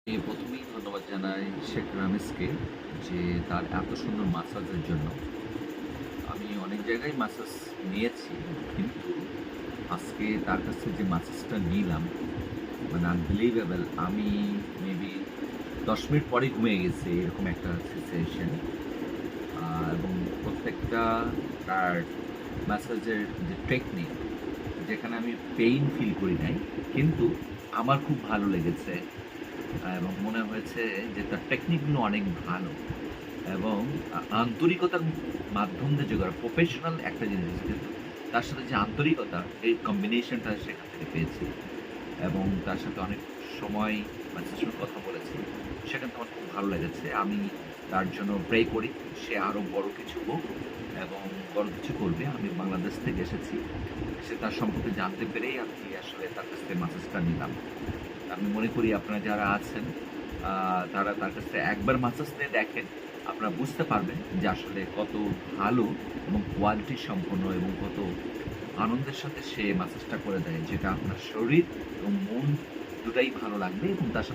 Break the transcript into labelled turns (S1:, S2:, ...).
S1: প্রথমেই ধন্যবাদ জানাই শেখ রামিজকে যে তার এত সুন্দর মাসাজের জন্য। আমি অনেক জায়গায় মাসাজ নিয়েছি, কিন্তু আজকে তার কাছ থেকে যে মাসাজটা নিলাম মানে আনবিলিভেবল। আমি মেবি ১০ মিনিট পরেই ঘুমিয়ে গেছি, এরকম একটা সিচুয়েশন। এবং প্রত্যেকটা তার ম্যাসাজের যে টেকনিক, যেখানে আমি পেইন ফিল করি নাই, কিন্তু আমার খুব ভালো লেগেছে। এবং মনে হয়েছে যে তার টেকনিকগুলো অনেক ভালো এবং আন্তরিকতার মাধ্যম দিয়ে যে করা প্রফেশনাল একটা জিনিস, কিন্তু তার সাথে যে আন্তরিকতা, এই কম্বিনেশনটা সেখান থেকে পেয়েছি। এবং তার সাথে অনেক সময় মেসেজের সঙ্গে কথা বলেছি, সেখানে আমার খুব ভালো লেগেছে। আমি তার জন্য প্রে করি সে আরও বড় কিছু হোক এবং বড় কিছু করবে। আমি বাংলাদেশ থেকে এসেছি, সে তার সম্পর্কে জানতে পেরেই আমি আসলে তার কাছ থেকে মেসেজটা নিলাম। আমি মনে করি আপনারা যারা আছেন তারা তার কাছ থেকে একবার মাসাজ নিয়ে দেখেন, আপনারা বুঝতে পারবেন যে আসলে কত ভালো এবং কোয়ালিটি সম্পন্ন এবং কত আনন্দের সাথে সে মাসাজটা করে দেয়, যেটা আপনার শরীর এবং মন দুটাই ভালো লাগবে এবং তার সাথে